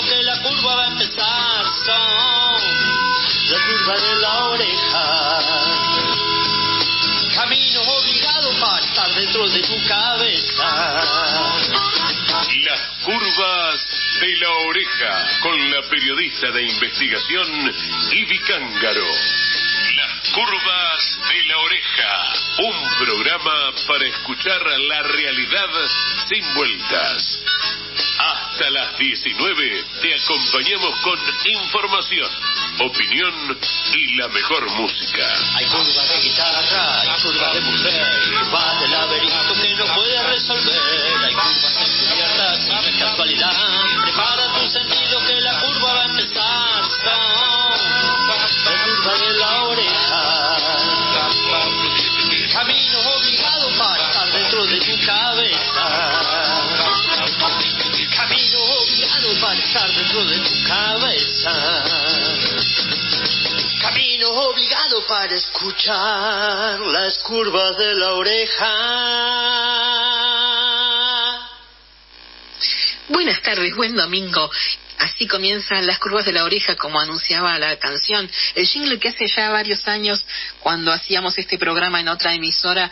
que la curva va a empezar. Son la curva de la oreja. Camino obligado para estar dentro de tu cabeza. Las curvas de la oreja, con la periodista de investigación Ivy Cángaro. Las curvas de la oreja, un programa para escuchar la realidad sin vueltas. Hasta las 19 te acompañamos con información, opinión y la mejor música. Hay curvas de guitarra, hay curvas de mujer, curvas de laberinto que no puedes resolver. Hay curvas encubiertas y no es casualidad. Prepara tu sentido que la curva va a empezar. Son la curva de la oreja. Camino obligado para estar dentro de tu cabeza. Camino obligado para estar dentro de tu cabeza. Camino obligado para escuchar las curvas de la oreja. Buenas tardes, buen domingo. Así comienzan las curvas de la oreja, como anunciaba la canción. El jingle que hace ya varios años, cuando hacíamos este programa en otra emisora,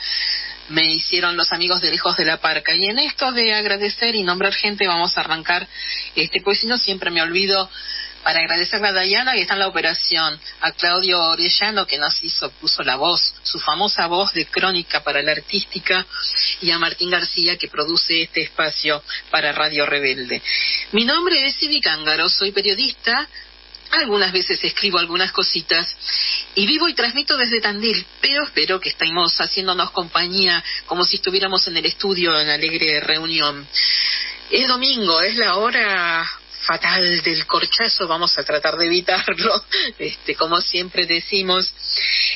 me hicieron los amigos de Lejos de la Parca. Y en esto de agradecer y nombrar gente vamos a arrancar, pues si no siempre me olvido, para agradecerle a Dayana, que está en la operación, a Claudio Orellano, que puso la voz, su famosa voz de crónica para la artística, y a Martín García, que produce este espacio para Radio Rebelde. Mi nombre es Ivy Cángaro, soy periodista, algunas veces escribo algunas cositas, y vivo y transmito desde Tandil, pero espero que estemos haciéndonos compañía, como si estuviéramos en el estudio en alegre reunión. Es domingo, es la hora fatal del corchazo, vamos a tratar de evitarlo, como siempre decimos.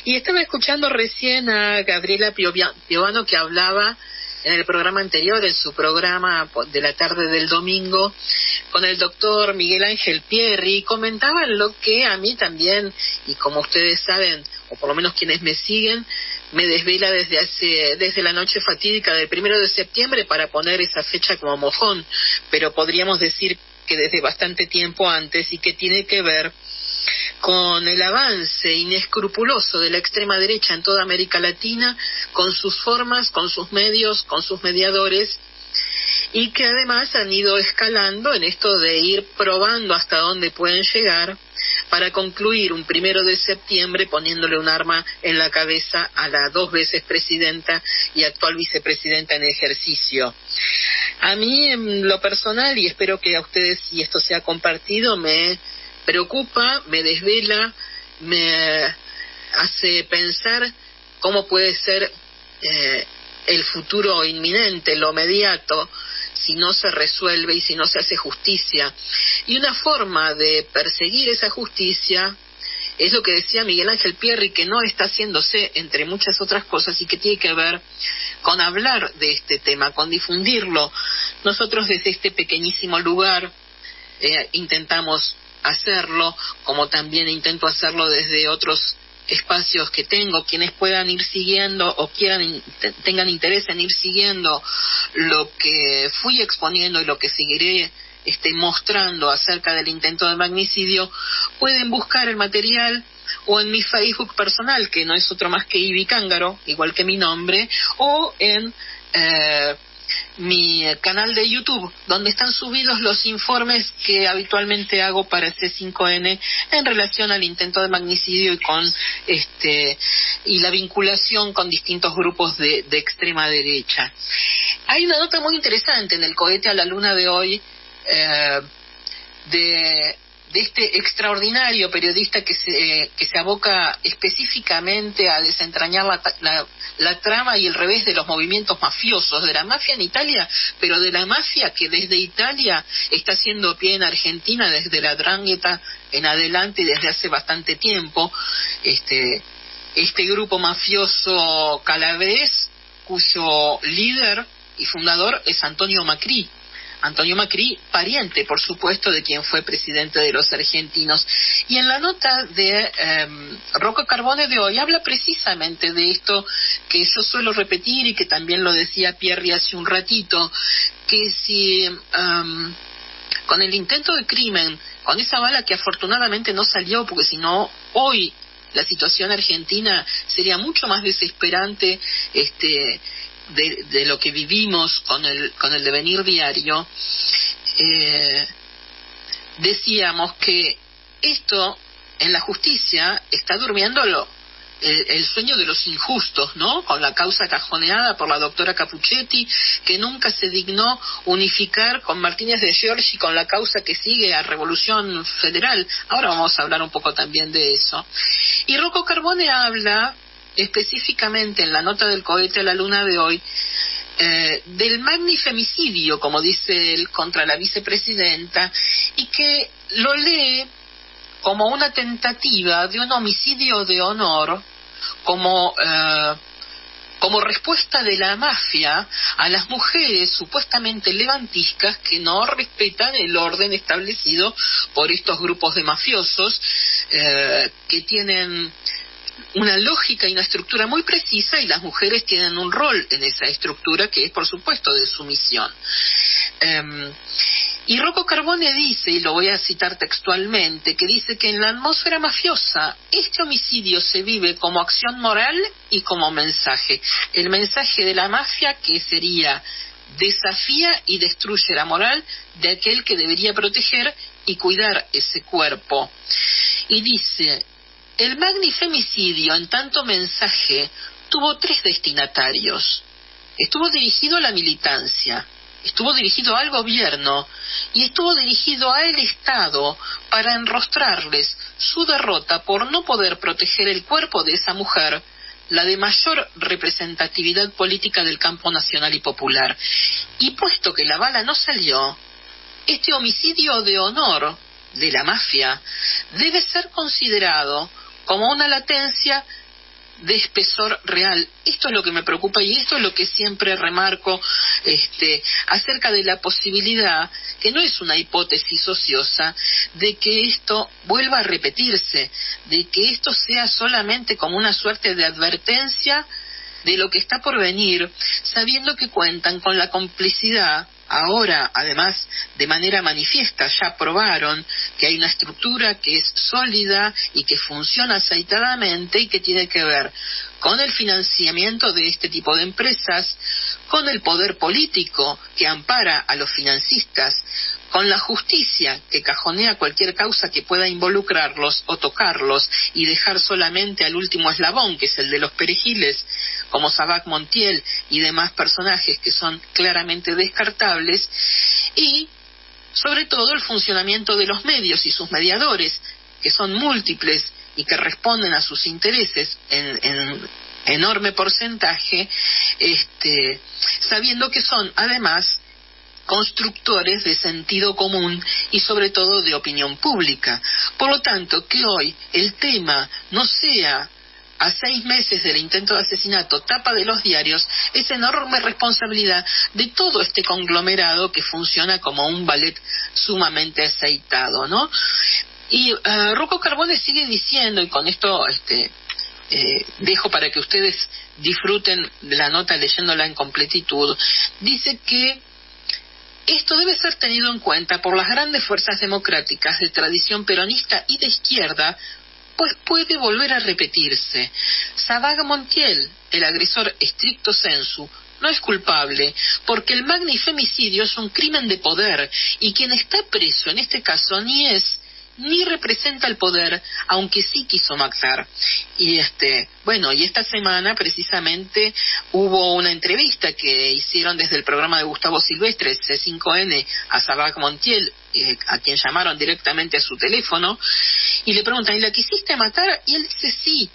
Y estaba escuchando recién a Gabriela Piovano, que hablaba en el programa anterior, en su programa de la tarde del domingo, con el doctor Miguel Ángel Pierri, comentaban lo que a mí también, y como ustedes saben, o por lo menos quienes me siguen, me desvela desde la noche fatídica del 1 de septiembre para poner esa fecha como mojón, pero podríamos decir que desde bastante tiempo antes, y que tiene que ver con el avance inescrupuloso de la extrema derecha en toda América Latina, con sus formas, con sus medios, con sus mediadores, y que además han ido escalando en esto de ir probando hasta dónde pueden llegar para concluir un 1 de septiembre poniéndole un arma en la cabeza a la 2 veces presidenta y actual vicepresidenta en ejercicio. A mí, en lo personal, y espero que a ustedes, si esto sea compartido, me preocupa, me desvela, me hace pensar cómo puede ser el futuro inminente, lo inmediato, si no se resuelve y si no se hace justicia. Y una forma de perseguir esa justicia es lo que decía Miguel Ángel Pierri, que no está haciéndose, entre muchas otras cosas, y que tiene que ver con hablar de este tema, con difundirlo. Nosotros desde este pequeñísimo lugar intentamos hacerlo, como también intento hacerlo desde otros espacios que tengo. Quienes puedan ir siguiendo o tengan interés en ir siguiendo lo que fui exponiendo y lo que seguiré mostrando acerca del intento de magnicidio, pueden buscar el material o en mi Facebook personal, que no es otro más que Ivy Cángaro, igual que mi nombre, o en mi canal de YouTube, donde están subidos los informes que habitualmente hago para C5N en relación al intento de magnicidio y la vinculación con distintos grupos de extrema derecha. Hay una nota muy interesante en el Cohete a la Luna de hoy, de este extraordinario periodista que se aboca específicamente a desentrañar la trama y el revés de los movimientos mafiosos, de la mafia en Italia, pero de la mafia que desde Italia está haciendo pie en Argentina, desde la 'Ndrangheta en adelante y desde hace bastante tiempo. Este grupo mafioso calabrés, cuyo líder y fundador es Antonio Macri, pariente, por supuesto, de quien fue presidente de los argentinos. Y en la nota de Rocco Carbone de hoy habla precisamente de esto que yo suelo repetir y que también lo decía Pierri hace un ratito, que si con el intento de crimen, con esa bala que afortunadamente no salió, porque si no, hoy la situación argentina sería mucho más desesperante de lo que vivimos con el devenir diario. Decíamos que esto en la justicia está durmiendo el sueño de los injustos, ¿no? Con la causa cajoneada por la doctora Capuchetti, que nunca se dignó unificar con Martínez de Giorgi, con la causa que sigue a Revolución Federal. Ahora vamos a hablar un poco también de eso. Y Rocco Carbone habla específicamente en la nota del cohete a la luna de hoy del magnifemicidio, como dice él, contra la vicepresidenta, y que lo lee como una tentativa de un homicidio de honor, como respuesta de la mafia a las mujeres supuestamente levantiscas que no respetan el orden establecido por estos grupos de mafiosos que tienen una lógica y una estructura muy precisa, y las mujeres tienen un rol en esa estructura que es, por supuesto, de sumisión. Y Rocco Carbone dice, y lo voy a citar textualmente, que dice que en la atmósfera mafiosa este homicidio se vive como acción moral y como mensaje. El mensaje de la mafia, que sería: desafía y destruye la moral de aquel que debería proteger y cuidar ese cuerpo. Y dice: el magnifemicidio, en tanto mensaje, tuvo 3 destinatarios. Estuvo dirigido a la militancia, estuvo dirigido al gobierno y estuvo dirigido al Estado para enrostrarles su derrota por no poder proteger el cuerpo de esa mujer, la de mayor representatividad política del campo nacional y popular. Y puesto que la bala no salió, este homicidio de honor de la mafia debe ser considerado como una latencia de espesor real. Esto es lo que me preocupa y esto es lo que siempre remarco acerca de la posibilidad, que no es una hipótesis ociosa, de que esto vuelva a repetirse, de que esto sea solamente como una suerte de advertencia de lo que está por venir, sabiendo que cuentan con la complicidad. Ahora, además, de manera manifiesta, ya probaron que hay una estructura que es sólida y que funciona aceitadamente y que tiene que ver con el financiamiento de este tipo de empresas, con el poder político que ampara a los financistas, con la justicia que cajonea cualquier causa que pueda involucrarlos o tocarlos y dejar solamente al último eslabón, que es el de los perejiles, como Sabac Montiel y demás personajes que son claramente descartables, y sobre todo el funcionamiento de los medios y sus mediadores, que son múltiples y que responden a sus intereses en enorme porcentaje, sabiendo que son además constructores de sentido común y sobre todo de opinión pública. Por lo tanto, que hoy el tema no sea, a 6 meses del intento de asesinato, tapa de los diarios, es enorme responsabilidad de todo este conglomerado que funciona como un ballet sumamente aceitado, ¿no? Y Rocco Carbone sigue diciendo, y con esto dejo para que ustedes disfruten de la nota leyéndola en completitud, dice que esto debe ser tenido en cuenta por las grandes fuerzas democráticas de tradición peronista y de izquierda, pues puede volver a repetirse. Sabac Montiel, el agresor stricto sensu, no es culpable, porque el magnifemicidio es un crimen de poder, y quien está preso en este caso ni es ni representa el poder, aunque sí quiso matar. Y y esta semana precisamente hubo una entrevista que hicieron desde el programa de Gustavo Silvestre, C5N, a Sabac Montiel, a quien llamaron directamente a su teléfono, y le preguntan: ¿y la quisiste matar? Y él dice: sí,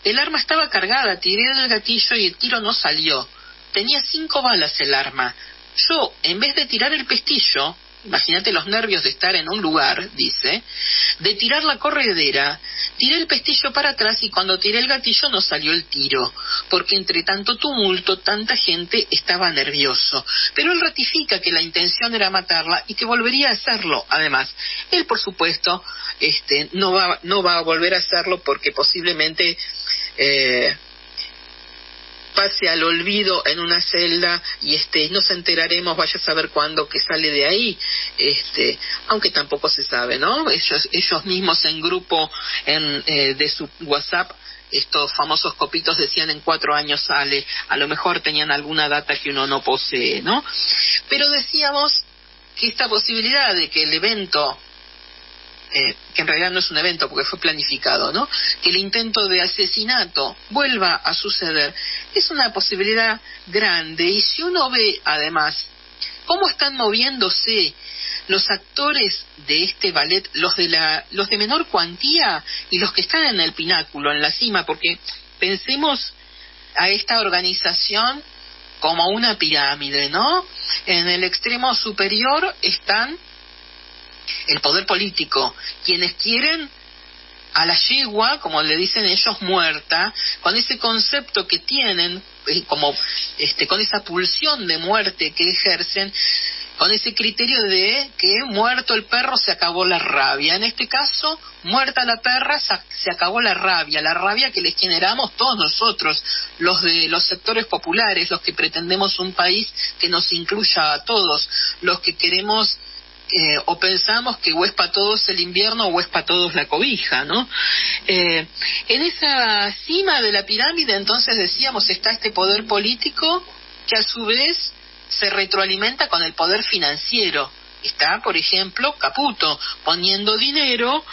el arma estaba cargada, tiré del gatillo y el tiro no salió. Tenía 5 balas el arma. Yo, en vez de tirar el pestillo, imagínate los nervios de estar en un lugar, dice, de tirar la corredera, tiré el pestillo para atrás y cuando tiré el gatillo no salió el tiro, porque entre tanto tumulto, tanta gente estaba nervioso. Pero él ratifica que la intención era matarla y que volvería a hacerlo. Además, él por supuesto no va a volver a hacerlo porque posiblemente pase al olvido en una celda y nos enteraremos, vaya a saber cuándo que sale de ahí, aunque tampoco se sabe, ¿no? Ellos mismos en grupo de su WhatsApp, estos famosos copitos decían en 4 años sale, a lo mejor tenían alguna data que uno no posee, ¿no? Pero decíamos que esta posibilidad de que el evento, que en realidad no es un evento porque fue planificado, ¿no?, que el intento de asesinato vuelva a suceder, es una posibilidad grande. Y si uno ve además cómo están moviéndose los actores de este ballet, los de menor cuantía y los que están en el pináculo, en la cima, porque pensemos a esta organización como una pirámide, ¿no? En el extremo superior están el poder político, quienes quieren a la yegua, como le dicen ellos, muerta, con ese concepto que tienen, como con esa pulsión de muerte que ejercen, con ese criterio de que muerto el perro se acabó la rabia. En este caso, muerta la perra se acabó la rabia que les generamos todos nosotros, los de los sectores populares, los que pretendemos un país que nos incluya a todos, los que queremos o pensamos que o es para todos el invierno o es para todos la cobija, ¿no? En esa cima de la pirámide, entonces decíamos, está este poder político que a su vez se retroalimenta con el poder financiero. Está, por ejemplo, Caputo poniendo dinero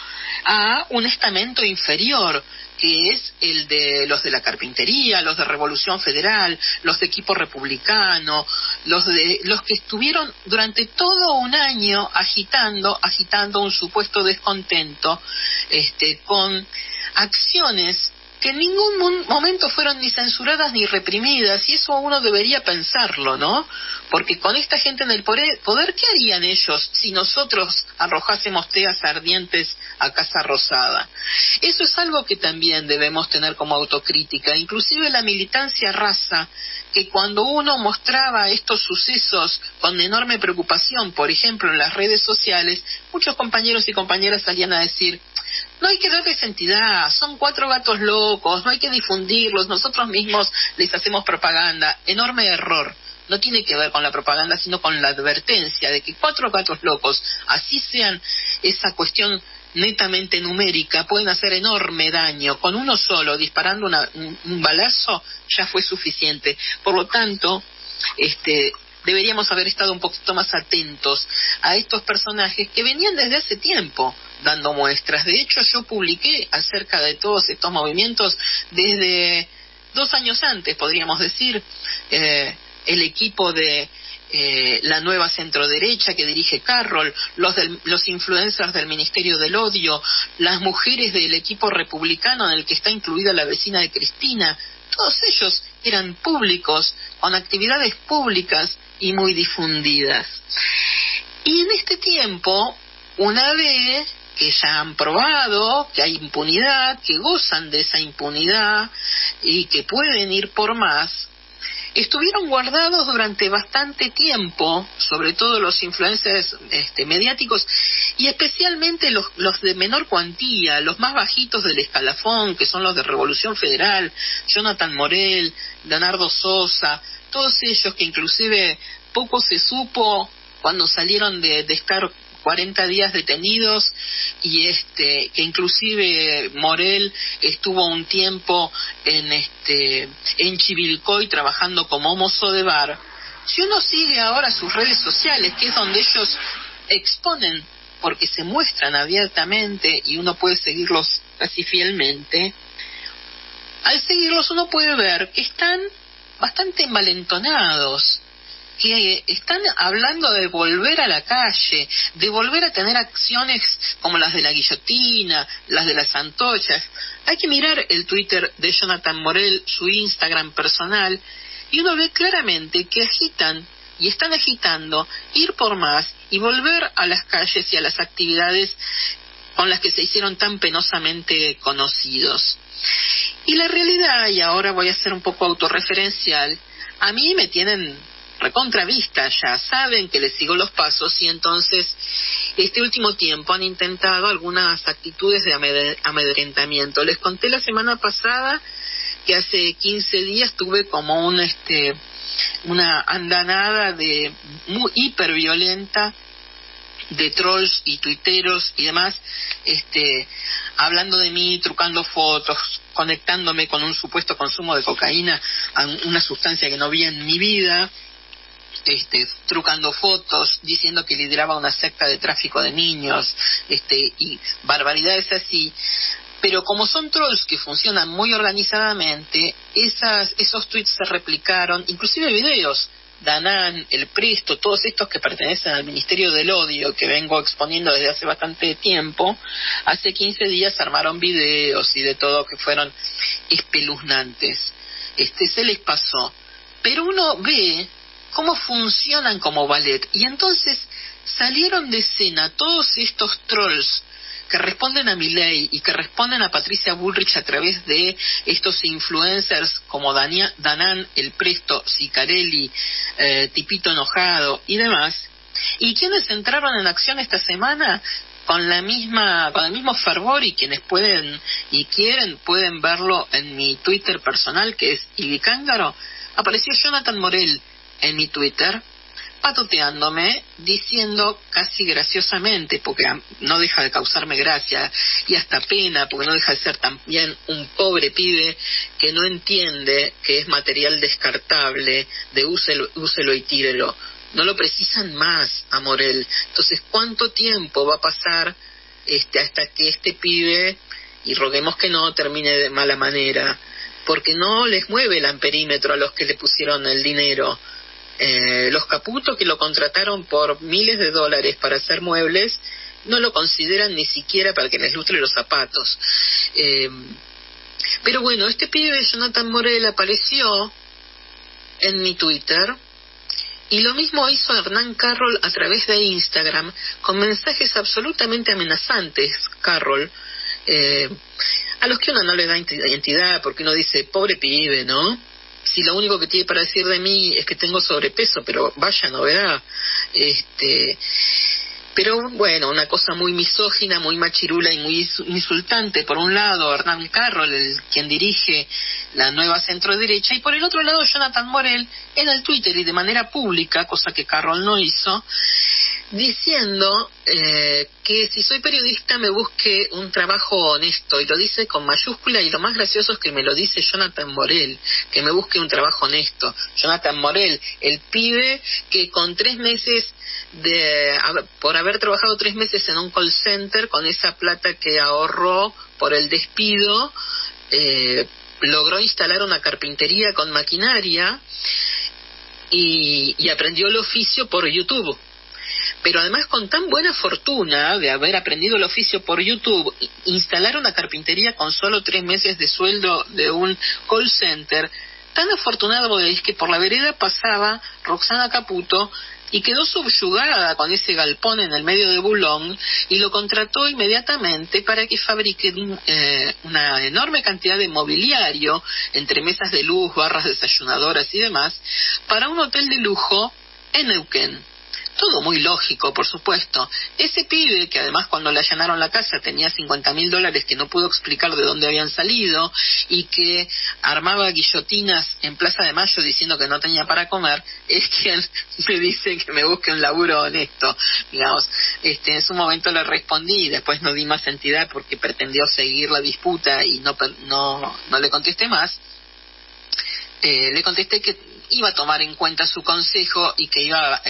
a un estamento inferior, que es el de los de la carpintería, los de Revolución Federal, los de equipo republicano, los que estuvieron durante todo un año agitando un supuesto descontento, con acciones que en ningún momento fueron ni censuradas ni reprimidas, y eso uno debería pensarlo, ¿no? Porque con esta gente en el poder, ¿qué harían ellos si nosotros arrojásemos teas ardientes a Casa Rosada? Eso es algo que también debemos tener como autocrítica. Inclusive la militancia raza, que cuando uno mostraba estos sucesos con enorme preocupación, por ejemplo en las redes sociales, muchos compañeros y compañeras salían a decir: no hay que darles entidad, son 4 gatos locos, no hay que difundirlos, nosotros mismos les hacemos propaganda. Enorme error. No tiene que ver con la propaganda, sino con la advertencia de que 4 gatos locos, así sean esa cuestión netamente numérica, pueden hacer enorme daño. Con uno solo, disparando un balazo, ya fue suficiente. Por lo tanto, deberíamos haber estado un poquito más atentos a estos personajes que venían desde hace tiempo dando muestras. De hecho, yo publiqué acerca de todos estos movimientos desde 2 años antes, podríamos decir. El equipo de la nueva centroderecha que dirige Carroll, los influencers del Ministerio del Odio, las mujeres del equipo republicano en el que está incluida la vecina de Cristina, todos ellos eran públicos, con actividades públicas y muy difundidas. Y en este tiempo, una vez que ya han probado que hay impunidad, que gozan de esa impunidad y que pueden ir por más, estuvieron guardados durante bastante tiempo, sobre todo los influencers mediáticos, y especialmente los de menor cuantía, los más bajitos del escalafón, que son los de Revolución Federal, Jonathan Morel, Leonardo Sosa, todos ellos que inclusive poco se supo cuando salieron de estar 40 días detenidos, y que inclusive Morel estuvo un tiempo en Chivilcoy trabajando como mozo de bar. Si uno sigue ahora sus redes sociales, que es donde ellos exponen, porque se muestran abiertamente y uno puede seguirlos casi fielmente, al seguirlos uno puede ver que están bastante envalentonados, que están hablando de volver a la calle, de volver a tener acciones como las de la guillotina, las de las antorchas. Hay que mirar el Twitter de Jonathan Morel, su Instagram personal, y uno ve claramente que agitan y están agitando ir por más y volver a las calles y a las actividades con las que se hicieron tan penosamente conocidos. Y la realidad, y ahora voy a ser un poco autorreferencial, a mí me tienen recontravista, ya saben que les sigo los pasos, y entonces este último tiempo han intentado algunas actitudes de amedrentamiento. Les conté la semana pasada que hace 15 días tuve como una andanada de muy hiperviolenta de trolls y tuiteros y demás, hablando de mí, trucando fotos, conectándome con un supuesto consumo de cocaína, a una sustancia que no vi en mi vida, trucando fotos, diciendo que lideraba una secta de tráfico de niños, y barbaridades así. Pero como son trolls que funcionan muy organizadamente, esos tweets se replicaron, inclusive videos. Danan, El Presto, todos estos que pertenecen al Ministerio del Odio, que vengo exponiendo desde hace bastante tiempo, hace 15 días armaron videos y de todo que fueron espeluznantes. Se les pasó. Pero uno ve cómo funcionan como ballet, y entonces salieron de escena todos estos trolls que responden a Milei y que responden a Patricia Bullrich a través de estos influencers como Danan, El Presto, Sicarelli, Tipito Enojado y demás, y quienes entraron en acción esta semana con el mismo fervor, y quienes pueden y quieren pueden verlo en mi Twitter personal, que es Ibicángaro. Apareció Jonathan Morel en mi Twitter, patoteándome, diciendo casi graciosamente, porque no deja de causarme gracia y hasta pena, porque no deja de ser también un pobre pibe que no entiende que es material descartable, de úselo y tírelo. No lo precisan más a Morel. Entonces, ¿cuánto tiempo va a pasar hasta que este pibe, y roguemos que no termine de mala manera, porque no les mueve el amperímetro a los que le pusieron el dinero? Los Caputo, que lo contrataron por miles de dólares para hacer muebles, no lo consideran ni siquiera para que les lustre los zapatos. Pero bueno, este pibe Jonathan Morel apareció en mi Twitter, y lo mismo hizo Hernán Carroll a través de Instagram, con mensajes absolutamente amenazantes. Carroll, a los que uno no le da identidad, porque uno dice, pobre pibe, ¿no? Si lo único que tiene para decir de mí es que tengo sobrepeso, pero vaya novedad. Pero bueno, una cosa muy misógina, muy machirula y muy insultante. Por un lado, Hernán Carroll, quien dirige la nueva centroderecha, y por el otro lado, Jonathan Morel en el Twitter y de manera pública, cosa que Carroll no hizo, diciendo que si soy periodista me busque un trabajo honesto, y lo dice con mayúscula, y lo más gracioso es que me lo dice Jonathan Morel, que me busque un trabajo honesto. Jonathan Morel, el pibe que con 3 meses por haber trabajado 3 meses en un call center, con esa plata que ahorró por el despido, logró instalar una carpintería con maquinaria y aprendió el oficio por YouTube. Pero además, con tan buena fortuna de haber aprendido el oficio por YouTube, instalar una carpintería con solo 3 meses de sueldo de un call center, tan afortunado es que por la vereda pasaba Roxana Caputo y quedó subyugada con ese galpón en el medio de Boulogne, y lo contrató inmediatamente para que fabrique una enorme cantidad de mobiliario, entre mesas de luz, barras desayunadoras y demás, para un hotel de lujo en Neuquén. Todo muy lógico, por supuesto. Ese pibe, que además cuando le allanaron la casa tenía $50.000 que no pudo explicar de dónde habían salido, y que armaba guillotinas en Plaza de Mayo diciendo que no tenía para comer, es quien me dice que me busque un laburo honesto. Digamos, en su momento le respondí, y después no di más entidad porque pretendió seguir la disputa y no le contesté más. Le contesté que iba a tomar en cuenta su consejo y que iba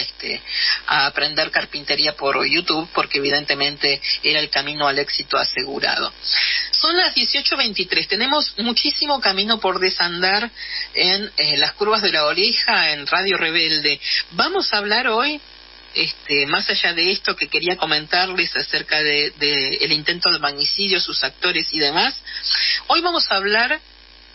a aprender carpintería por YouTube, porque evidentemente era el camino al éxito asegurado. Son las 18:23, tenemos muchísimo camino por desandar en las curvas de la oreja en Radio Rebelde. Vamos a hablar hoy, más allá de esto que quería comentarles acerca de el intento de magnicidio, sus actores y demás, hoy vamos a hablar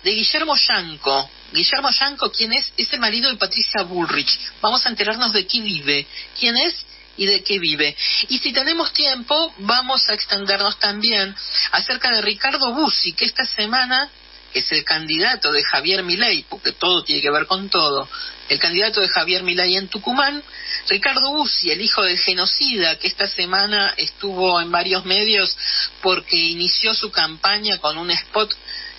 de Guillermo Yanco. Guillermo Yanco, ¿quién es? Es el marido de Patricia Bullrich. Vamos a enterarnos de qué vive, quién es y de qué vive. Y si tenemos tiempo, vamos a extendernos también acerca de Ricardo Bussi, que esta semana es el candidato de Javier Milei, porque todo tiene que ver con todo. El candidato de Javier Milei en Tucumán, Ricardo Bussi, el hijo del genocida, que esta semana estuvo en varios medios porque inició su campaña con un spot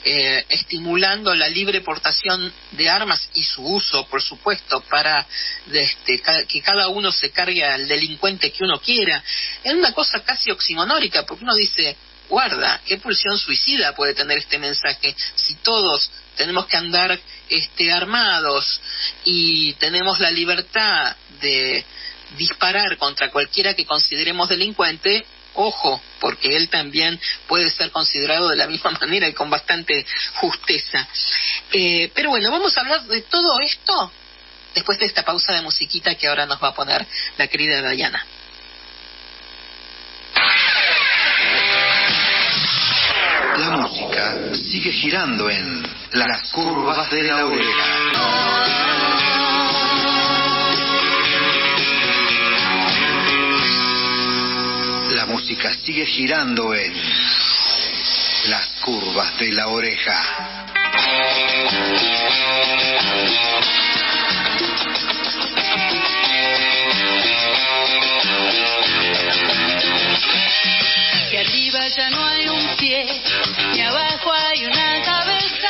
estimulando la libre portación de armas y su uso, por supuesto, para que cada uno se cargue al delincuente que uno quiera. Es una cosa casi oximonórica, porque uno dice, guarda, qué pulsión suicida puede tener este mensaje si todos tenemos que andar armados y tenemos la libertad de disparar contra cualquiera que consideremos delincuente. Ojo, porque él también puede ser considerado de la misma manera y con bastante justeza. Pero bueno, vamos a hablar de todo esto después de esta pausa de musiquita que ahora nos va a poner la querida Dayana. La música sigue girando en las curvas de la oreja. La música sigue girando en las curvas de la oreja. Que arriba ya no hay un pie, ni abajo hay una cabeza.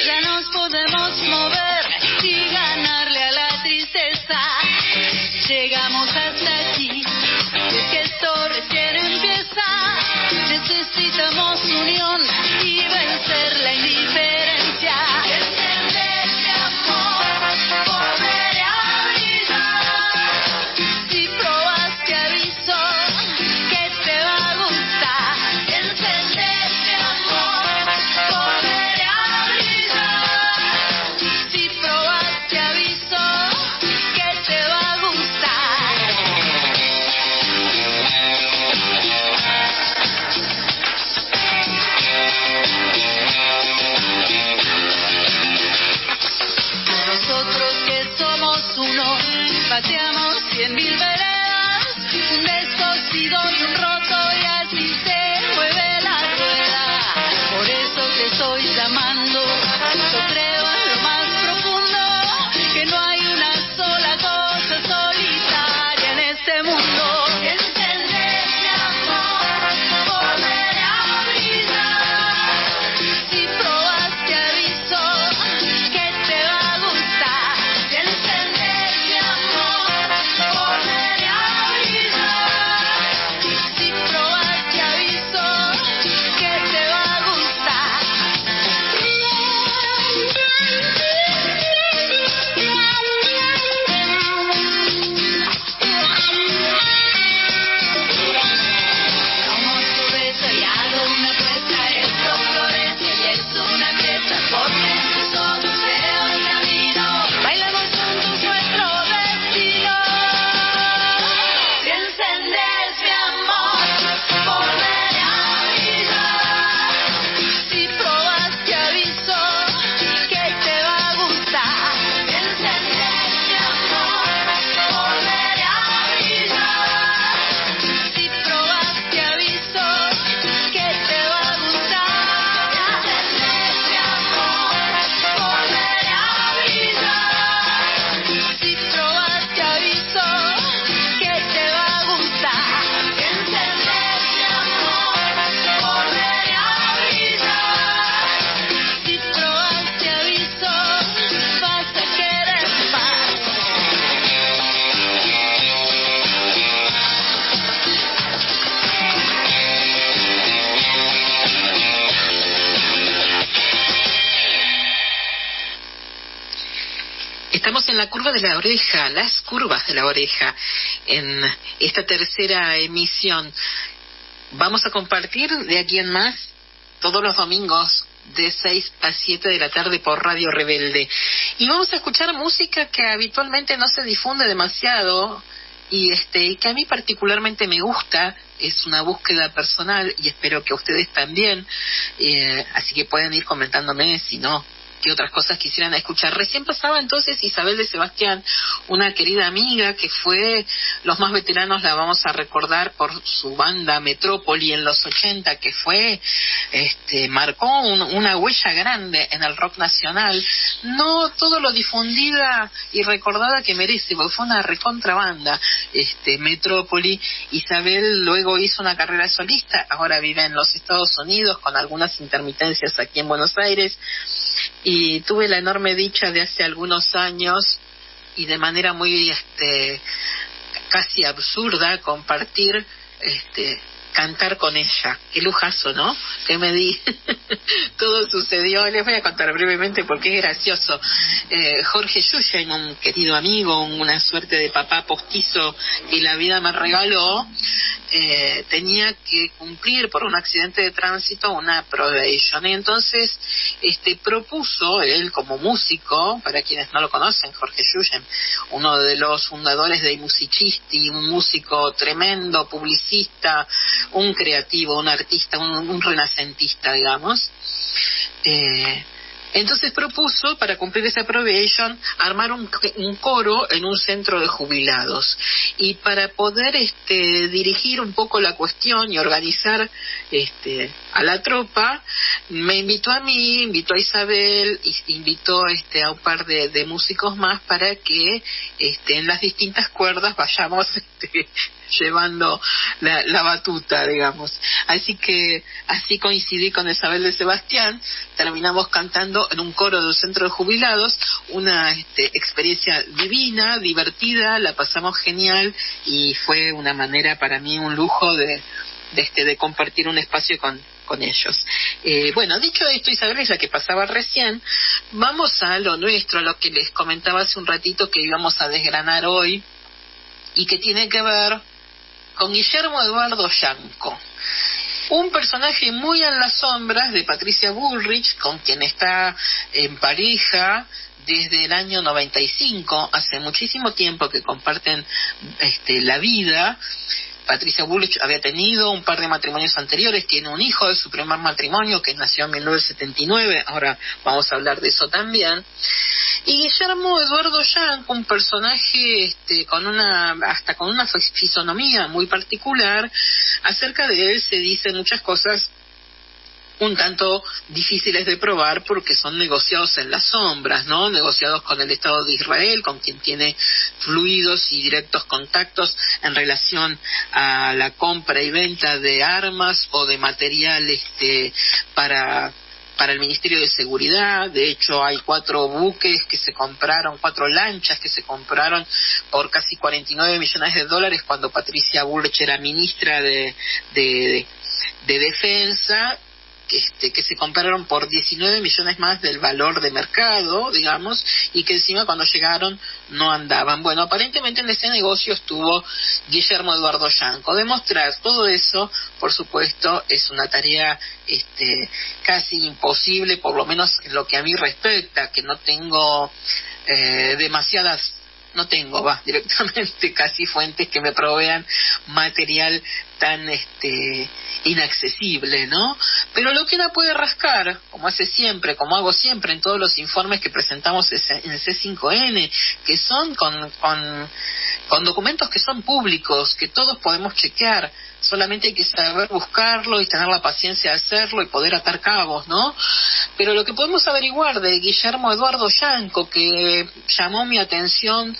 Ya nos podemos mover y ganarle a la tristeza. Llegamos hasta aquí, es que esto recién empieza. Necesitamos unión y vencer la indiferencia. Encenderte amor, volver a brillar. Si probas te aviso que te va a gustar. Encenderte amor, volver a brillar. Si probas te aviso que te va a gustar. Nosotros que somos uno, pateamos 100.000 veredas, un descosido y un roto y así se mueve la rueda. Por eso te estoy llamando, yo creo en lo más profundo, que no hay una sola cosa solitaria en este mundo. Encenderte amor, volver a brillar. Si probas te aviso que te va a gustar. Encenderte amor, volver a brillar. Si probas te aviso que te va a gustar. Como su beso y hago una apuesta, esto florece y es una fiesta, porque en tus ojos veo el camino, bailamos juntos nuestro destino. Si encendes mi amor, volveré a brillar. Si probas te aviso que te va a gustar. Si encendes mi amor, volveré a brillar. Si probas te aviso que te va a gustar. Si encendes mi amor, volveré a brillar. Si probas te aviso que te va a gustar. Si encendes mi amor, volveré a brillar. Si probas te aviso, vas a querer más. Estamos en la curva de la oreja, las curvas de la oreja, en esta tercera emisión. Vamos a compartir de aquí en más todos los domingos de 6 a 7 de la tarde por Radio Rebelde. Y vamos a escuchar música que habitualmente no se difunde demasiado y que a mí particularmente me gusta. Es una búsqueda personal y espero que a ustedes también. Así que pueden ir comentándome si no qué otras cosas quisieran escuchar. Recién pasaba entonces Isabel de Sebastián, una querida amiga que fue, los más veteranos la vamos a recordar por su banda Metrópoli en los 80, que fue, marcó una huella grande en el rock nacional, no todo lo difundida y recordada que merece, porque fue una recontrabanda, Metrópoli. Isabel luego hizo una carrera solista, ahora vive en los Estados Unidos con algunas intermitencias aquí en Buenos Aires, y tuve la enorme dicha de hace algunos años y de manera muy casi absurda compartir cantar con ella. Qué lujazo, ¿no? Que me di. Todo sucedió. Les voy a contar brevemente porque es gracioso. Jorge Yuyen, un querido amigo, una suerte de papá postizo que la vida me regaló, tenía que cumplir por un accidente de tránsito una probation. Y entonces propuso, él como músico, para quienes no lo conocen, Jorge Yuyen, uno de los fundadores de I Musicisti, un músico tremendo, publicista, un creativo, un artista, un renacentista, digamos. Entonces propuso, para cumplir esa probation, armar un coro en un centro de jubilados. Y para poder dirigir un poco la cuestión y organizar a la tropa, me invitó a mí, invitó a Isabel, invitó a un par de músicos más para que en las distintas cuerdas vayamos llevando la batuta, digamos. Así coincidí con Isabel de Sebastián, terminamos cantando en un coro del centro de jubilados, una experiencia divina, divertida, la pasamos genial y fue una manera para mí, un lujo de compartir un espacio con ellos. Bueno, dicho esto, Isabel es la que pasaba recién, vamos a lo nuestro, a lo que les comentaba hace un ratito que íbamos a desgranar hoy y que tiene que ver con Guillermo Eduardo Yanco, un personaje muy en las sombras de Patricia Bullrich, con quien está en pareja desde el año 95, hace muchísimo tiempo que comparten la vida. Patricia Bullrich había tenido un par de matrimonios anteriores, tiene un hijo de su primer matrimonio que nació en 1979, ahora vamos a hablar de eso también. Y Guillermo Eduardo Yanco, un personaje con una fisonomía muy particular. Acerca de él se dicen muchas cosas un tanto difíciles de probar porque son negociados en las sombras, ¿no? Negociados con el Estado de Israel, con quien tiene fluidos y directos contactos en relación a la compra y venta de armas o de material para el Ministerio de Seguridad. De hecho, hay 4 buques que se compraron, 4 lanchas que se compraron por casi $49 millones cuando Patricia Bullrich era ministra de Defensa, que se compraron por 19 millones más del valor de mercado, digamos, y que encima cuando llegaron no andaban. Bueno, aparentemente en ese negocio estuvo Guillermo Eduardo Yanco. Demostrar todo eso, por supuesto, es una tarea casi imposible, por lo menos en lo que a mí respecta, que no tengo directamente casi fuentes que me provean material tan inaccesible, ¿no? Pero lo que uno puede rascar, como hago siempre en todos los informes que presentamos en C5N, que son con documentos que son públicos, que todos podemos chequear, solamente hay que saber buscarlo y tener la paciencia de hacerlo y poder atar cabos, ¿no? Pero lo que podemos averiguar de Guillermo Eduardo Yanco, que llamó mi atención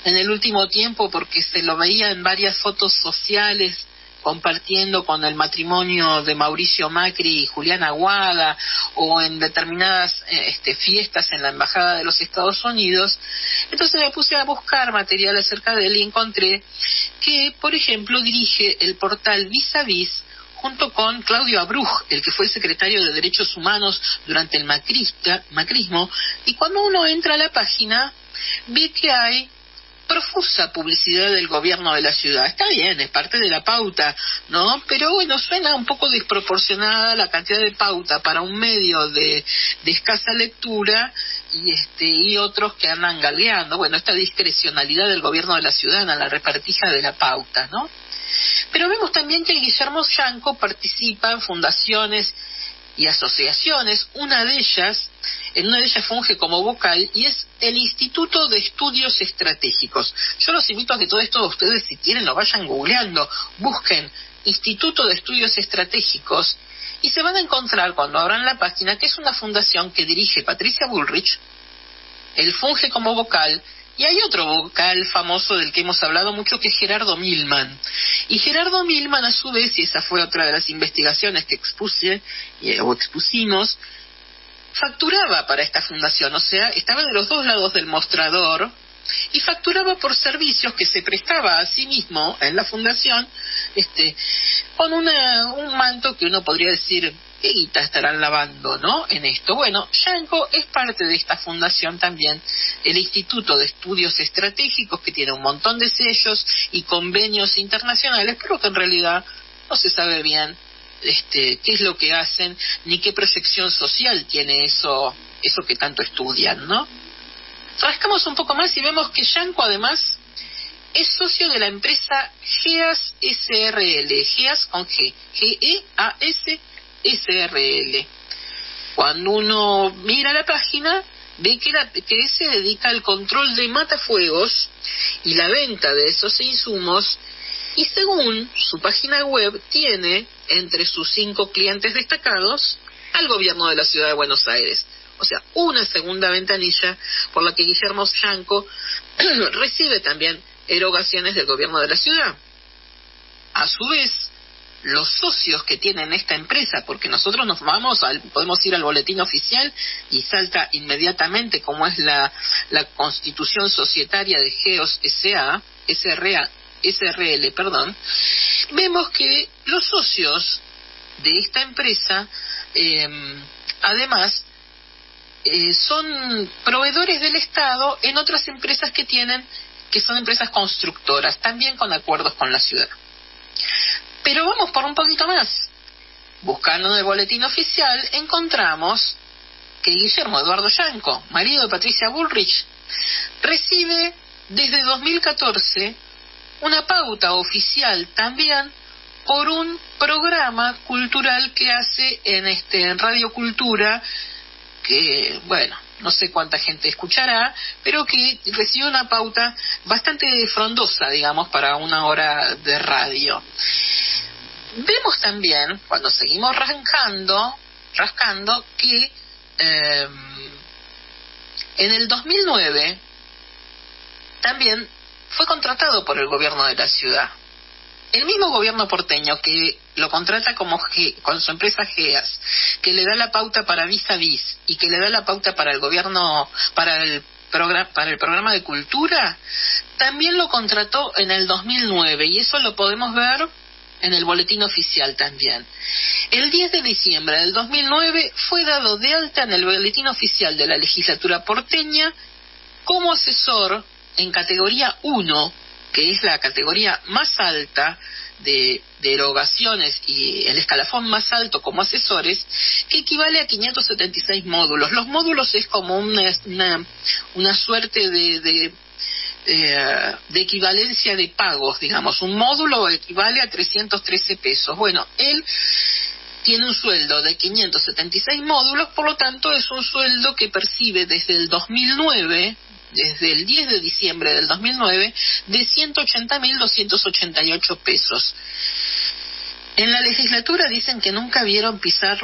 en el último tiempo porque se lo veía en varias fotos sociales compartiendo con el matrimonio de Mauricio Macri y Juliana Aguada, o en determinadas fiestas en la Embajada de los Estados Unidos. Entonces me puse a buscar material acerca de él y encontré que, por ejemplo, dirige el portal Vis a Vis junto con Claudio Abruj, el que fue el secretario de Derechos Humanos durante el macrismo, y cuando uno entra a la página ve que hay profusa publicidad del gobierno de la ciudad. Está bien, es parte de la pauta, ¿no? Pero bueno, suena un poco desproporcionada la cantidad de pauta para un medio de escasa lectura y otros que andan galgueando. Bueno, esta discrecionalidad del gobierno de la ciudad en la repartija de la pauta, ¿no? Pero vemos también que Guillermo Yanco participa en fundaciones y asociaciones. En una de ellas funge como vocal y es el Instituto de Estudios Estratégicos. Yo los invito a que todo esto ustedes, si quieren, lo vayan googleando, busquen Instituto de Estudios Estratégicos y se van a encontrar cuando abran la página que es una fundación que dirige Patricia Bullrich. Él funge como vocal. Y hay otro vocal famoso del que hemos hablado mucho, que es Gerardo Milman. Y Gerardo Milman, a su vez, y esa fue otra de las investigaciones que expusimos, facturaba para esta fundación, o sea, estaba de los dos lados del mostrador y facturaba por servicios que se prestaba a sí mismo en la fundación, con un manto que uno podría decir, ¿qué guita estarán lavando, no? En esto. Bueno, Yanko es parte de esta fundación también, el Instituto de Estudios Estratégicos, que tiene un montón de sellos y convenios internacionales, pero que en realidad no se sabe bien qué es lo que hacen, ni qué proyección social tiene eso que tanto estudian, ¿no? Rascamos un poco más y vemos que Yanko además es socio de la empresa GEAS SRL, GEAS con G, G-E-A-S SRL. Cuando uno mira la página, ve que se dedica al control de matafuegos y la venta de esos insumos, y según su página web tiene entre sus 5 clientes destacados al gobierno de la ciudad de Buenos Aires. O sea, una segunda ventanilla por la que Guillermo Yanko recibe también erogaciones del gobierno de la ciudad. A su vez, los socios que tienen esta empresa, porque nosotros podemos ir al boletín oficial y salta inmediatamente como es la constitución societaria de GEOS SRL, vemos que los socios de esta empresa, además, son proveedores del Estado en otras empresas que son empresas constructoras, también con acuerdos con la ciudad. Pero vamos por un poquito más. Buscando en el boletín oficial, encontramos que Guillermo Eduardo Yanko, marido de Patricia Bullrich, recibe desde 2014 una pauta oficial también por un programa cultural que hace en Radio Cultura, que, bueno, no sé cuánta gente escuchará, pero que recibe una pauta bastante frondosa, digamos, para una hora de radio. Vemos también, cuando seguimos rascando, que en el 2009 también fue contratado por el gobierno de la ciudad. El mismo gobierno porteño que lo contrata con su empresa GEAS, que le da la pauta para Vis a Vis y que le da la pauta para el gobierno, para el programa de cultura, también lo contrató en el 2009 y eso lo podemos ver en el boletín oficial también. El 10 de diciembre del 2009 fue dado de alta en el boletín oficial de la legislatura porteña como asesor en categoría 1, que es la categoría más alta de erogaciones y el escalafón más alto como asesores, que equivale a 576 módulos. Los módulos es como una suerte de equivalencia de pagos, digamos. Un módulo equivale a 313 pesos. Bueno, él tiene un sueldo de 576 módulos, por lo tanto es un sueldo que percibe desde el 2009, desde el 10 de diciembre del 2009, de 180.288 pesos. En la legislatura dicen que nunca lo vieron pisar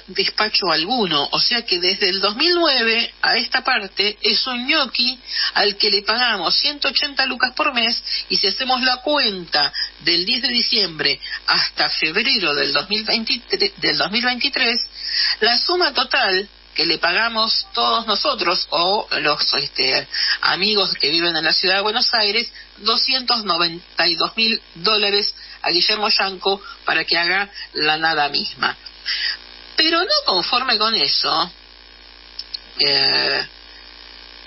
despacho alguno, o sea que desde el 2009 a esta parte es un ñoqui al que le pagamos 180 lucas por mes, y si hacemos la cuenta del 10 de diciembre hasta febrero del 2023, la suma total que le pagamos todos nosotros o los amigos que viven en la ciudad de Buenos Aires, $292.000 a Guillermo Yanko para que haga la nada misma. Pero no conforme con eso,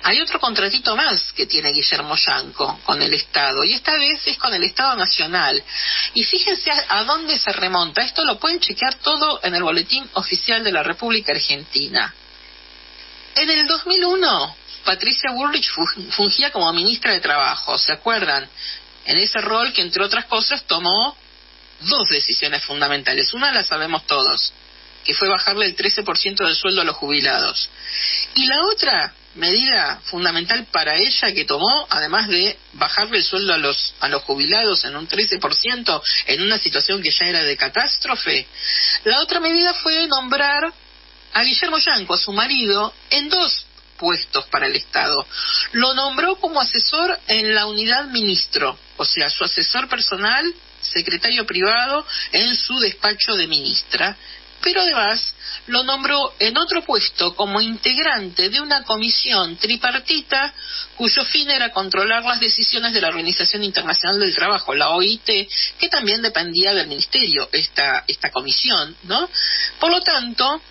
hay otro contratito más que tiene Guillermo Yanko con el Estado, y esta vez es con el Estado Nacional. Y fíjense a dónde se remonta. Esto lo pueden chequear todo en el boletín oficial de la República Argentina. En el 2001, Patricia Bullrich fungía como ministra de Trabajo, ¿se acuerdan? En ese rol que, entre otras cosas, tomó 2 decisiones fundamentales. Una la sabemos todos, que fue bajarle el 13% del sueldo a los jubilados. Y la otra medida fundamental para ella que tomó, además de bajarle el sueldo a los jubilados en un 13%, en una situación que ya era de catástrofe, la otra medida fue nombrar a Guillermo Yanco, a su marido, en 2 puestos para el Estado. Lo nombró como asesor en la unidad ministro, o sea, su asesor personal, secretario privado en su despacho de ministra, pero además lo nombró en otro puesto como integrante de una comisión tripartita cuyo fin era controlar las decisiones de la Organización Internacional del Trabajo, la OIT, que también dependía del ministerio, esta comisión, ¿no? Por lo tanto,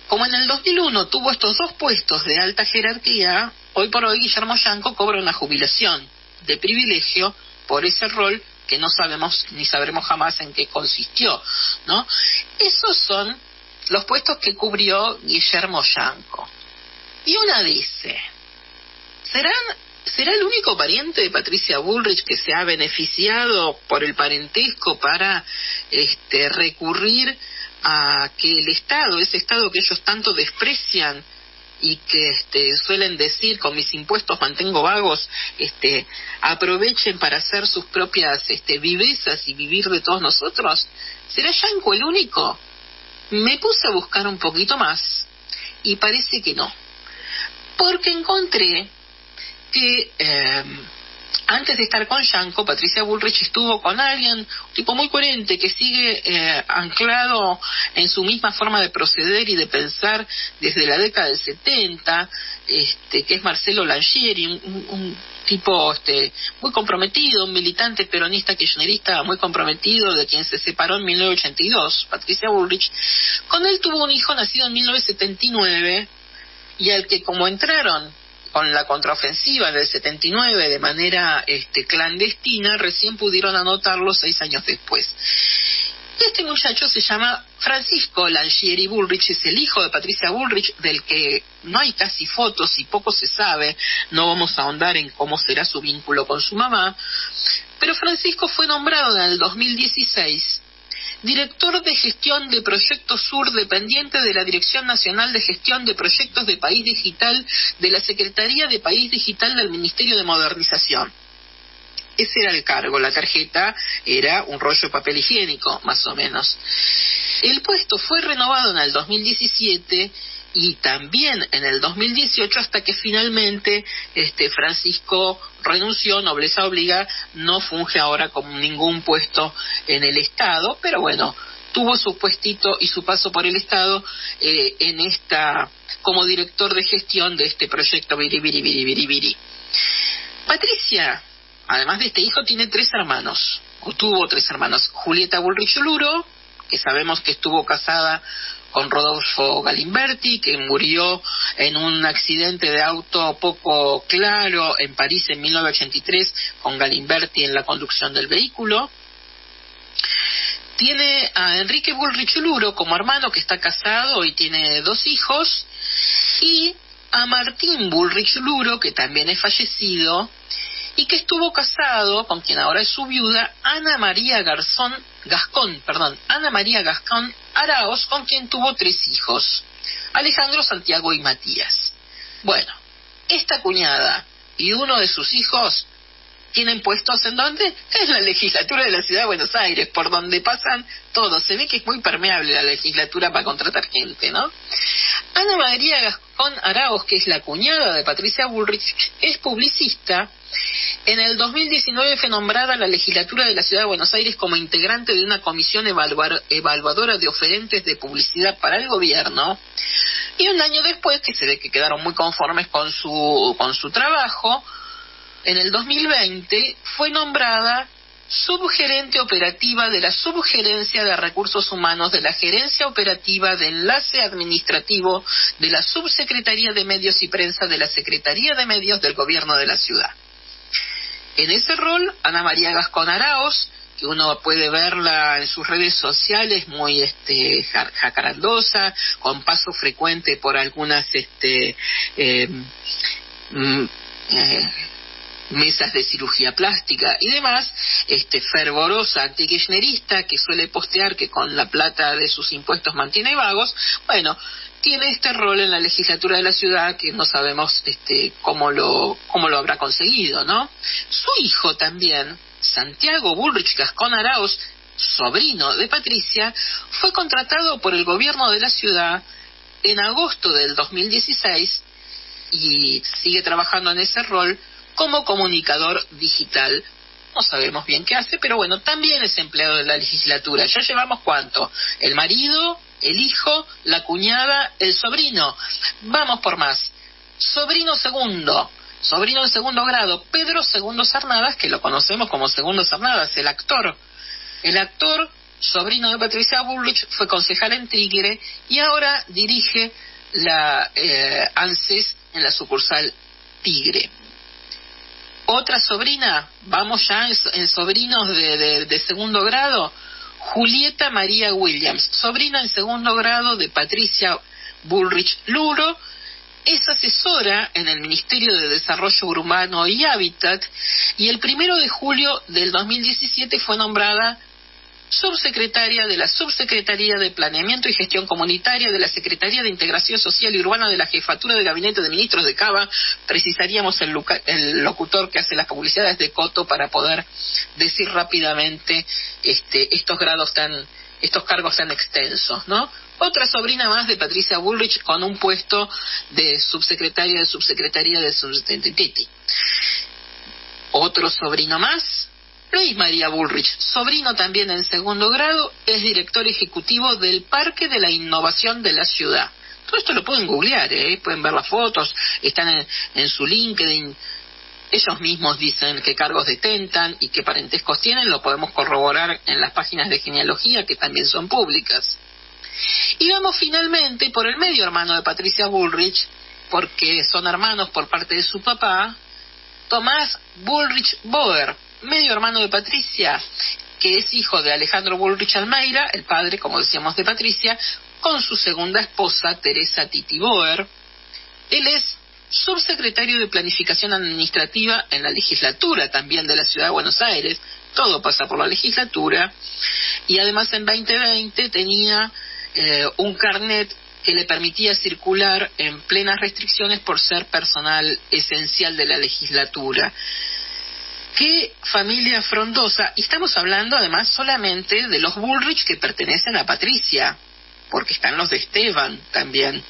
como en el 2001 tuvo estos 2 puestos de alta jerarquía, hoy por hoy Guillermo Yanco cobra una jubilación de privilegio por ese rol que no sabemos ni sabremos jamás en qué consistió, ¿no? Esos son los puestos que cubrió Guillermo Yanco. Y una dice, ¿será el único pariente de Patricia Bullrich que se ha beneficiado por el parentesco para recurrir a que el Estado, ese Estado que ellos tanto desprecian y que suelen decir con mis impuestos mantengo vagos, aprovechen para hacer sus propias vivezas y vivir de todos nosotros? ¿Será Yanco el único? Me puse a buscar un poquito más y parece que no, porque encontré que antes de estar con Yanco, Patricia Bullrich estuvo con alguien, un tipo muy coherente, que sigue anclado en su misma forma de proceder y de pensar desde la década del 70, que es Marcelo Langieri, un tipo muy comprometido, un militante peronista kirchnerista muy comprometido, de quien se separó en 1982, Patricia Bullrich. Con él tuvo un hijo nacido en 1979 y al que, como entraron con la contraofensiva del 79 de manera clandestina, recién pudieron anotarlo 6 años después. Este muchacho se llama Francisco Langieri Bullrich, es el hijo de Patricia Bullrich, del que no hay casi fotos y poco se sabe, no vamos a ahondar en cómo será su vínculo con su mamá, pero Francisco fue nombrado en el 2016 director de gestión de Proyectos Sur, dependiente de la Dirección Nacional de Gestión de Proyectos de País Digital de la Secretaría de País Digital del Ministerio de Modernización. Ese era el cargo, la tarjeta era un rollo de papel higiénico, más o menos. El puesto fue renovado en el 2017 y también en el 2018, hasta que finalmente Francisco renunció, nobleza obliga, no funge ahora con ningún puesto en el Estado, pero bueno, tuvo su puestito y su paso por el Estado como director de gestión de este proyecto Biribiri. Patricia, además de este hijo, tiene 3 hermanos, o tuvo 3 hermanos. Julieta Bullrich Luro, que sabemos que estuvo casada con Rodolfo Galimberti, que murió en un accidente de auto poco claro en París en 1983, con Galimberti en la conducción del vehículo. Tiene a Enrique Bullrich Luro como hermano, que está casado y tiene 2 hijos, y a Martín Bullrich Luro, que también es fallecido, y que estuvo casado con quien ahora es su viuda, Ana María Gascón Araos, con quien tuvo 3 hijos, Alejandro, Santiago y Matías. Bueno, esta cuñada y uno de sus hijos tienen puestos en donde es la legislatura de la Ciudad de Buenos Aires, por donde pasan todos. Se ve que es muy permeable la legislatura para contratar gente, ¿no? Ana María Gascón Araos, que es la cuñada de Patricia Bullrich, es publicista. En el 2019 fue nombrada a la legislatura de la Ciudad de Buenos Aires como integrante de una comisión evaluadora de oferentes de publicidad para el gobierno, y un año después, que se ve que quedaron muy conformes con su trabajo, en el 2020 fue nombrada subgerente operativa de la Subgerencia de Recursos Humanos de la Gerencia Operativa de Enlace Administrativo de la Subsecretaría de Medios y Prensa de la Secretaría de Medios del Gobierno de la Ciudad. En ese rol, Ana María Gascón Araos, que uno puede verla en sus redes sociales, muy jacarandosa, con paso frecuente por algunas mesas de cirugía plástica y demás, fervorosa antikirchnerista que suele postear que con la plata de sus impuestos mantiene vagos, bueno, tiene este rol en la legislatura de la ciudad que no sabemos cómo lo habrá conseguido, ¿no? Su hijo también, Santiago Bullrich Gascón Arauz, sobrino de Patricia, fue contratado por el gobierno de la ciudad en agosto del 2016 y sigue trabajando en ese rol como comunicador digital. No sabemos bien qué hace, pero bueno, también es empleado de la legislatura. Ya llevamos ¿cuánto? El marido, el hijo, la cuñada, el sobrino. Vamos por más. Sobrino en segundo grado, Pedro Segundo Cernadas, que lo conocemos como Segundo Cernadas, el actor. El actor, sobrino de Patricia Bullrich, fue concejal en Tigre y ahora dirige la ANSES en la sucursal Tigre. Otra sobrina, vamos ya en sobrinos de segundo grado, Julieta María Williams, sobrina en segundo grado de Patricia Bullrich Luro, es asesora en el Ministerio de Desarrollo Urbano y Hábitat y el 1 de julio del 2017 fue nombrada subsecretaria de la Subsecretaría de Planeamiento y Gestión Comunitaria de la Secretaría de Integración Social y Urbana de la Jefatura de Gabinete de Ministros de Cava. Precisaríamos el locutor que hace las publicidades de Coto para poder decir rápidamente estos cargos tan extensos, ¿no? Otra sobrina más de Patricia Bullrich con un puesto de subsecretaria de Subsecretaría. Otro sobrino más, Luis María Bullrich, sobrino también en segundo grado, es director ejecutivo del Parque de la Innovación de la Ciudad. Todo esto lo pueden googlear, pueden ver las fotos, están en su LinkedIn. Ellos mismos dicen qué cargos detentan y qué parentescos tienen, lo podemos corroborar en las páginas de genealogía que también son públicas. Y vamos finalmente por el medio hermano de Patricia Bullrich, porque son hermanos por parte de su papá, Tomás Bullrich Boer, medio hermano de Patricia, que es hijo de Alejandro Bullrich Almeida, el padre, como decíamos, de Patricia, con su segunda esposa, Teresa Titi Boer. Él es subsecretario de Planificación Administrativa en la legislatura también de la Ciudad de Buenos Aires, todo pasa por la legislatura, y además en 2020 tenía un carnet que le permitía circular en plenas restricciones por ser personal esencial de la legislatura. ¡Qué familia frondosa! Y estamos hablando además solamente de los Bullrich que pertenecen a Patricia, porque están los de Esteban también,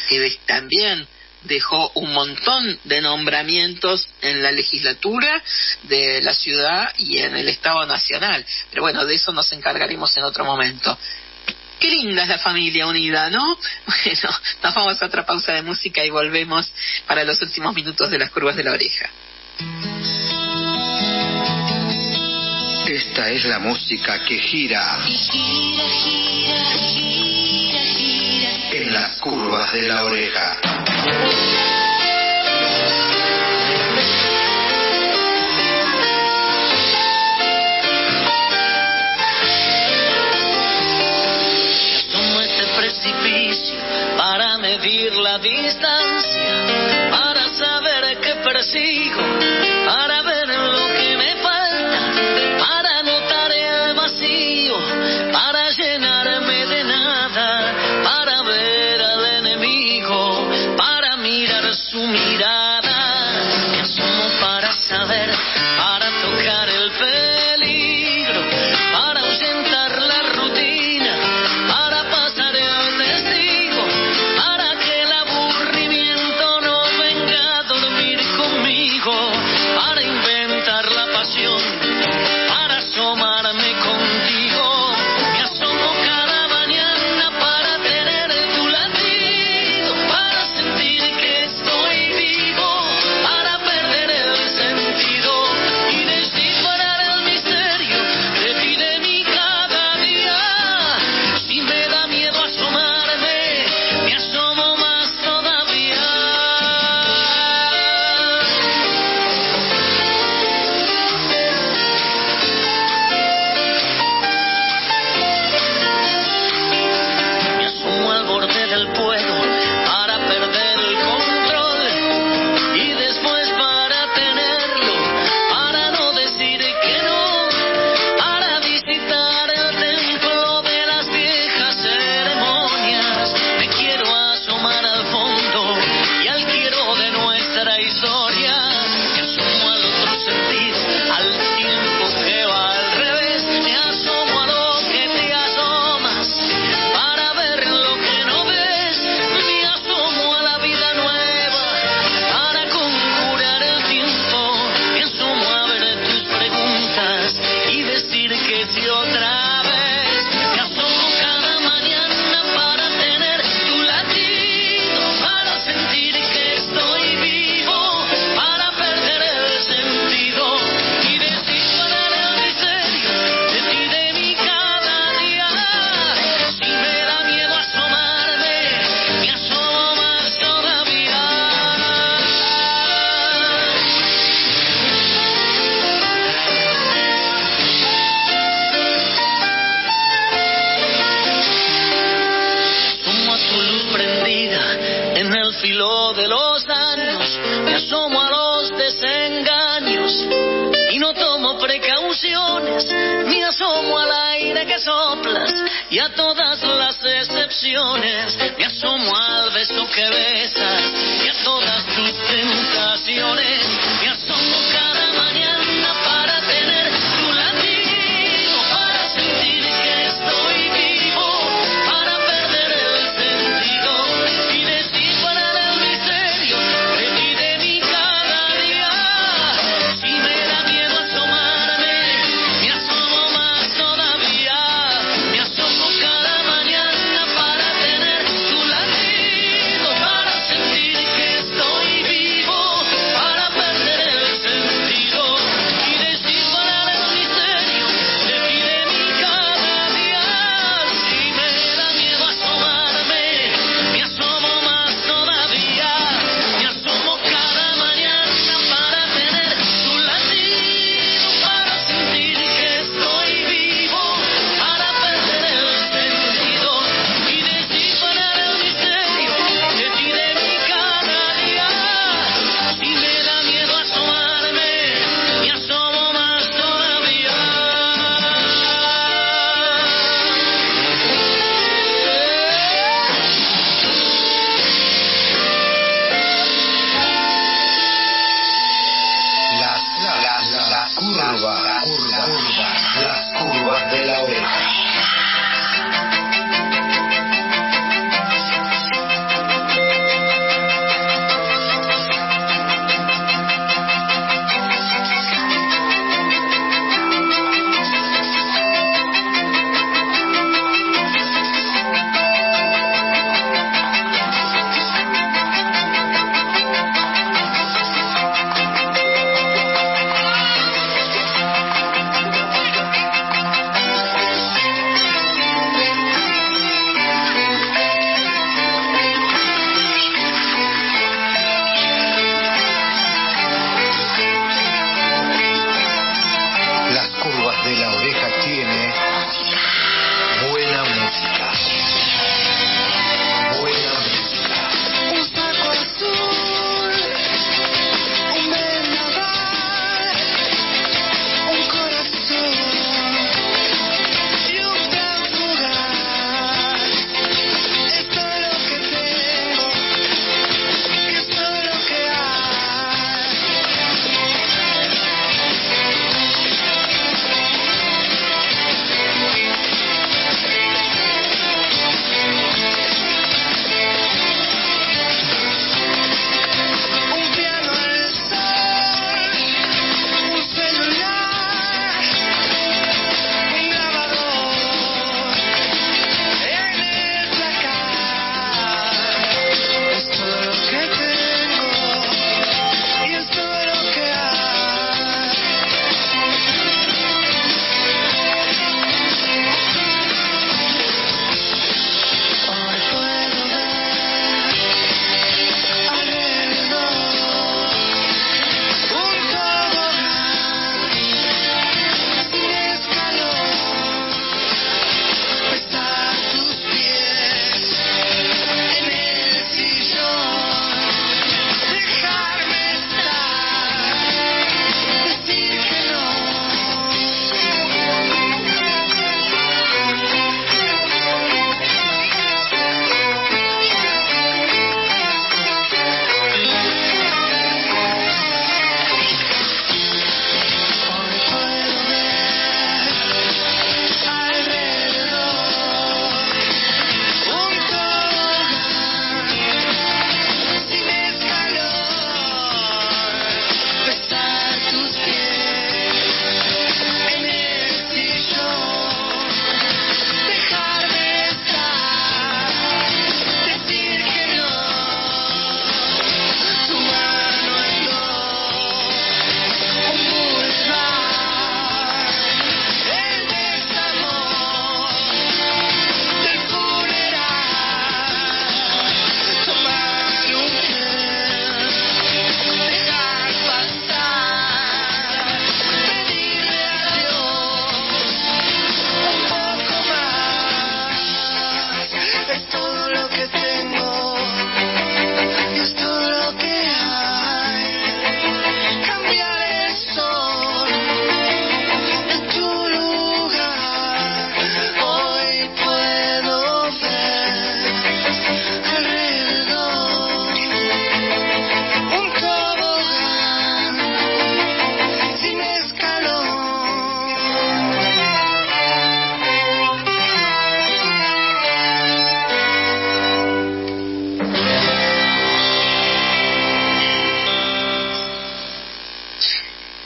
que también dejó un montón de nombramientos en la legislatura de la ciudad y en el Estado Nacional. Pero bueno, de eso nos encargaremos en otro momento. Qué linda es la familia unida, ¿no? Bueno, nos vamos a otra pausa de música y volvemos para los últimos minutos de Las Curvas de la Oreja. Esta es la música que gira en las curvas de la oreja. Tomo este precipicio para medir la distancia, para saber qué persigo, para ver lo que me falta, para notar el vacío, para llenarme de nada, para ver al enemigo, para mirar su mirada. Me asomo para saber, para tocar el peligro, para ahuyentar la rutina, para pasar el testigo, para que el aburrimiento no venga a dormir conmigo. filo de los años me asomo a los desengaños y no tomo precauciones, me asomo al aire que soplas y a todas las excepciones, me asomo al beso que besas y a todas tus tentaciones, me asomo cada mañana para tener tu latido, para sentir que estoy vivo, para perder el sentido y descifrar el misterio de ti, de mí cada día. Si me da miedo asomarme, me asomo más todavía, me asomo cada mañana para tener tu latido, para sentir que estoy vivo, para perder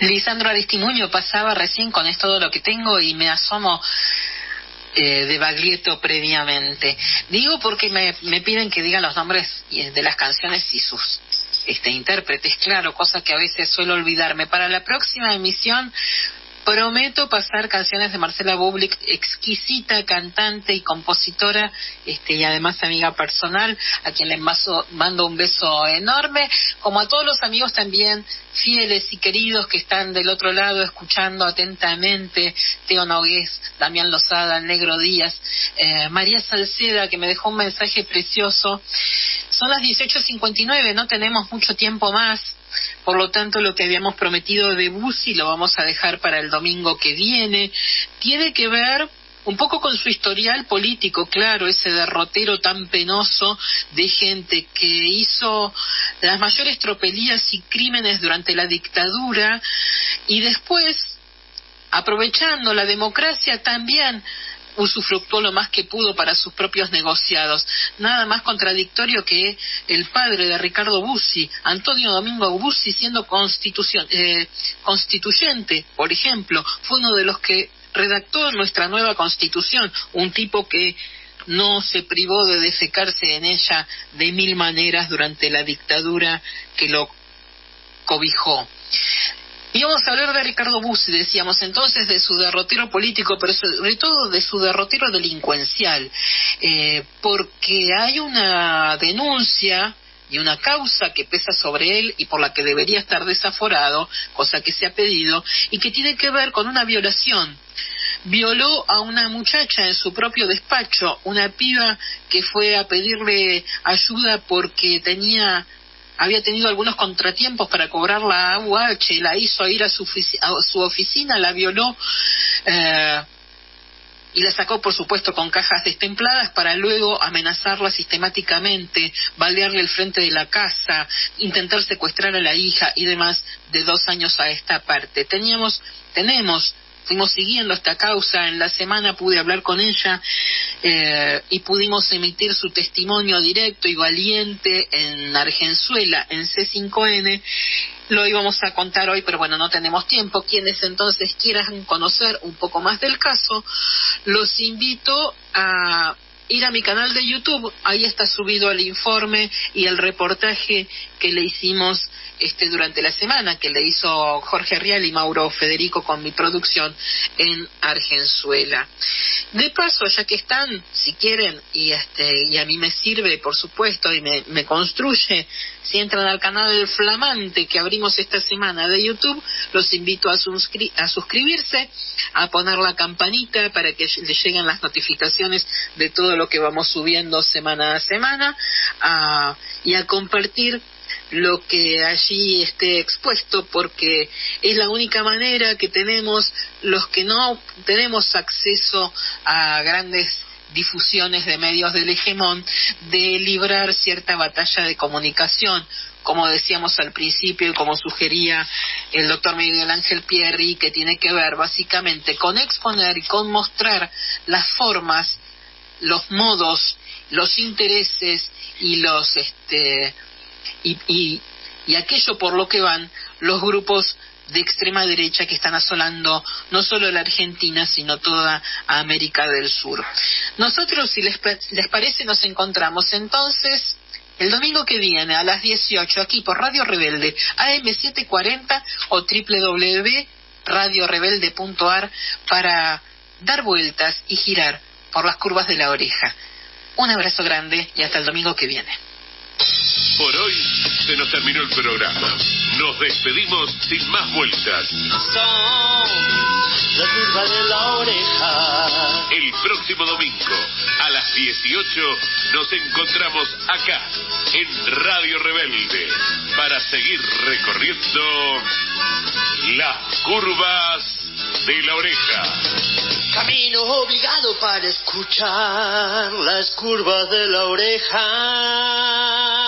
Lisandro Aristimuño pasaba recién con Es todo lo que tengo y me asomo de Baglietto previamente. Digo porque me piden que diga los nombres de las canciones y sus intérpretes, claro, cosa que a veces suelo olvidarme. Para la próxima emisión prometo pasar canciones de Marcela Bublik, exquisita cantante y compositora, y además amiga personal, a quien le mando un beso enorme, como a todos los amigos también fieles y queridos que están del otro lado escuchando atentamente, Teo Nogués, Damián Lozada, Negro Díaz, María Salceda, que me dejó un mensaje precioso. Son las 18:59, no tenemos mucho tiempo más. Por lo tanto, lo que habíamos prometido de Bussi lo vamos a dejar para el domingo que viene. Tiene que ver un poco con su historial político, claro, ese derrotero tan penoso de gente que hizo las mayores tropelías y crímenes durante la dictadura y después, aprovechando la democracia, también usufructuó lo más que pudo para sus propios negociados. Nada más contradictorio que el padre de Ricardo Bussi, Antonio Domingo Bussi, siendo constituyente, por ejemplo, fue uno de los que redactó nuestra nueva Constitución, un tipo que no se privó de defecarse en ella de mil maneras durante la dictadura que lo cobijó. Y vamos a hablar de Ricardo Bussi, decíamos entonces, de su derrotero político, pero sobre todo de su derrotero delincuencial, porque hay una denuncia y una causa que pesa sobre él y por la que debería estar desaforado, cosa que se ha pedido, y que tiene que ver con una violación. Violó a una muchacha en su propio despacho, una piba que fue a pedirle ayuda porque había tenido algunos contratiempos para cobrar la AUH, la hizo ir a su oficina, la violó y la sacó, por supuesto, con cajas destempladas para luego amenazarla sistemáticamente, balearle el frente de la casa, intentar secuestrar a la hija y demás de 2 años a esta parte. Fuimos siguiendo esta causa, en la semana pude hablar con ella y pudimos emitir su testimonio directo y valiente en Argenzuela, en C5N. Lo íbamos a contar hoy, pero bueno, no tenemos tiempo. Quienes entonces quieran conocer un poco más del caso, los invito a ir a mi canal de YouTube, ahí está subido el informe y el reportaje que le hicimos durante la semana, que le hizo Jorge Rial y Mauro Federico con mi producción en Argenzuela. De paso, ya que están, si quieren, y a mí me sirve, por supuesto, y me construye, si entran al canal del Flamante que abrimos esta semana de YouTube, los invito a suscribirse, a poner la campanita para que les lleguen las notificaciones de todo lo que vamos subiendo semana a semana, y a compartir lo que allí esté expuesto, porque es la única manera que tenemos los que no tenemos acceso a grandes difusiones de medios del hegemón, de librar cierta batalla de comunicación, como decíamos al principio y como sugería el doctor Miguel Ángel Pierri, que tiene que ver básicamente con exponer y con mostrar las formas, los modos, los intereses y los y aquello por lo que van los grupos de extrema derecha que están asolando no solo la Argentina, sino toda América del Sur. Nosotros, si les parece, nos encontramos entonces el domingo que viene a las 18 aquí por Radio Rebelde, AM740 o www.radiorebelde.ar para dar vueltas y girar por las curvas de la oreja. Un abrazo grande y hasta el domingo que viene. Por hoy se nos terminó el programa. Nos despedimos sin más vueltas. Son la curva de la oreja. El próximo domingo a las 18 nos encontramos acá en Radio Rebelde para seguir recorriendo las curvas de la oreja. Camino obligado para escuchar las curvas de la oreja.